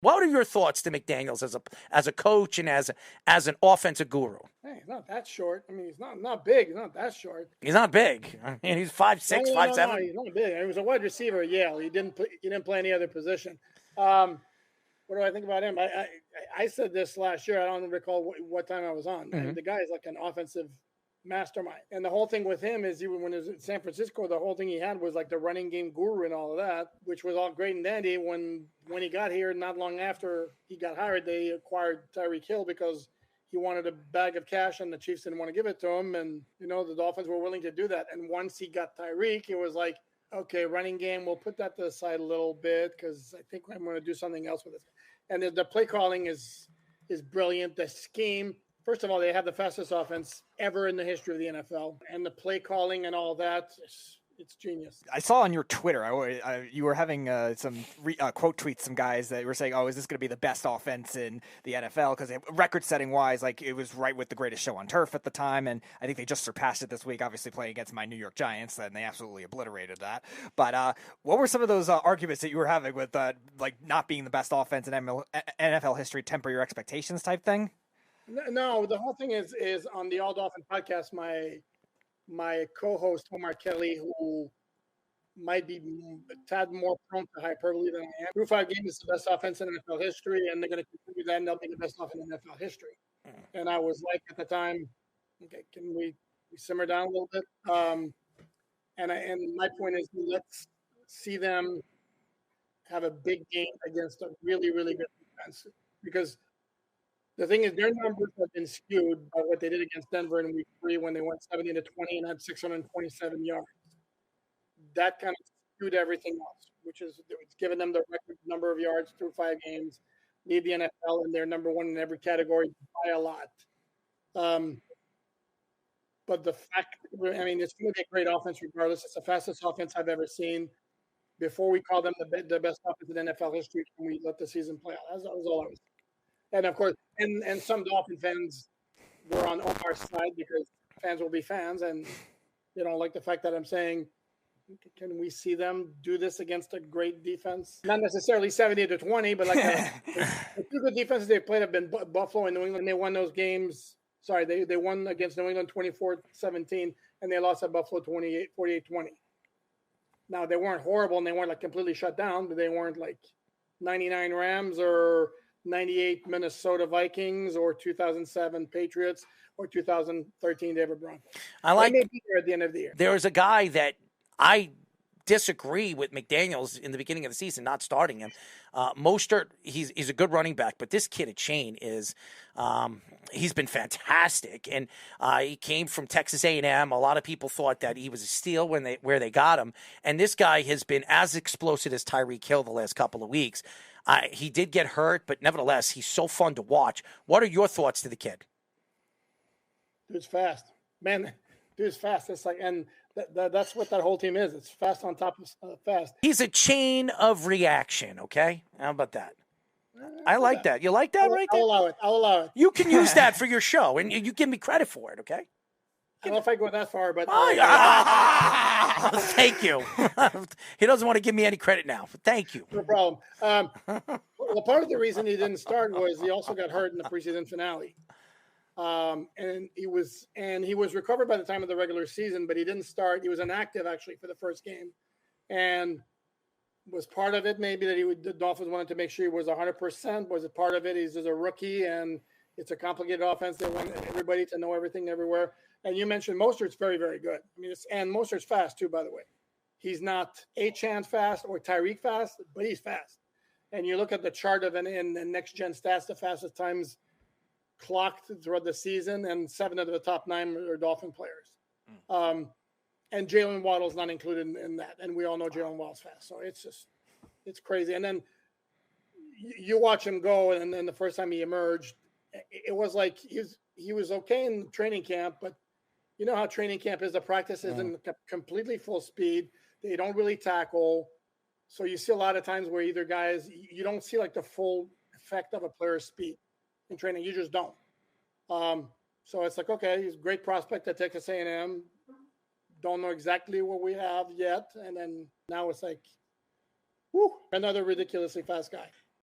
What are your thoughts to McDaniels as a coach and as an offensive guru? Hey, he's not that short. I mean, he's not big. He's not that short. He's not big. I mean, he's 5'6", 5'7". No, he's not big. He was a wide receiver at Yale. He didn't play any other position. What do I think about him? I said this last year. I don't recall what time I was on. Mm-hmm. The guy is like an offensive mastermind. And the whole thing with him is when he was in San Francisco, the whole thing he had was like the running game guru and all of that, which was all great and dandy. When he got here, not long after he got hired, they acquired Tyreek Hill because he wanted a bag of cash and the Chiefs didn't want to give it to him. And, the Dolphins were willing to do that. And once he got Tyreek, it was like, okay, running game, we'll put that to the side a little bit because I think I'm going to do something else with it. And the play calling is brilliant. The scheme, first of all, they have the fastest offense ever in the history of the NFL. And the play calling and all that, it's genius. I saw on your Twitter, you were having some quote tweets, some guys that were saying, is this going to be the best offense in the NFL? Because record-setting wise, like it was right with the greatest show on turf at the time. And I think they just surpassed it this week, obviously playing against my New York Giants, and they absolutely obliterated that. But what were some of those arguments that you were having with like not being the best offense in NFL history, temper your expectations type thing? No, the whole thing is on the All Dolphin podcast, my co-host, Omar Kelly, who might be a tad more prone to hyperbole than I am. Through 5 games is the best offense in NFL history, and they're going to continue that, and they'll be the best offense in NFL history. And I was like at the time, okay, can we simmer down a little bit? And my point is, let's see them have a big game against a really, really good defense. Because the thing is, their numbers have been skewed by what they did against Denver in week 3 when they went 70-20 and had 627 yards. That kind of skewed everything else, which is it's given them the record number of yards through 5 games, lead the NFL, and they're number 1 in every category by a lot. But the fact, I mean, it's going to be a great offense regardless. It's the fastest offense I've ever seen. Before we call them the best offense in NFL history, can we let the season play out? That was all I was saying. And of course, and some Dolphin fans were on Omar's side because fans will be fans, and they don't like the fact that I'm saying, can we see them do this against a great defense? Not necessarily 70-20, but like the 2 good defenses they've played have been Buffalo and New England. They won those games. Sorry, they won against New England 24-17, and they lost at Buffalo 48-20. Now, they weren't horrible, and they weren't like completely shut down, but they weren't like 99 Rams or 98 Minnesota Vikings or 2007 Patriots or 2013 Denver Broncos. I may be there at the end of the year. There was a guy that I disagree with McDaniels in the beginning of the season, not starting him. Mostert, he's a good running back, but this kid at Chain is he's been fantastic, and he came from Texas A&M. A lot of people thought that he was a steal where they got him, and this guy has been as explosive as Tyreek Hill the last couple of weeks. He did get hurt, but nevertheless, he's so fun to watch. What are your thoughts to the kid? Dude's fast, man. Dude's fast. It's like, and that's what that whole team is. It's fast on top of fast. He's a chain of reaction. Okay, how about that? I like that. You like that, right there? I'll allow it. You can use that for your show, and you give me credit for it. Okay. I don't know if I go that far, but thank you. He doesn't want to give me any credit now, but thank you. No problem. Well, part of the reason he didn't start was he also got hurt in the preseason finale, and he was recovered by the time of the regular season, but he didn't start. He was inactive actually for the first game, and was part of it maybe that the Dolphins wanted to make sure he was 100%. Was it part of it? He's just a rookie, and it's a complicated offense. They want everybody to know everything everywhere. And you mentioned Mostert's very, very good. I mean, and Mostert's fast too, by the way. He's not A-Chan fast or Tyreek fast, but he's fast. And you look at the chart of in the next-gen stats, the fastest times clocked throughout the season, and 7 of the top 9 are Dolphin players. And Jalen Waddle's not included in that. And we all know Jalen Waddle's fast. So it's crazy. And then you watch him go, and then the first time he emerged, it was like he was okay in training camp, but you know how training camp is. The practice isn't completely full speed. They don't really tackle. So you see a lot of times where either guys, you don't see like the full effect of a player's speed in training. You just don't. So it's like, okay, he's a great prospect at Texas A&M. Don't know exactly what we have yet. And then now it's like, whoo, another ridiculously fast guy.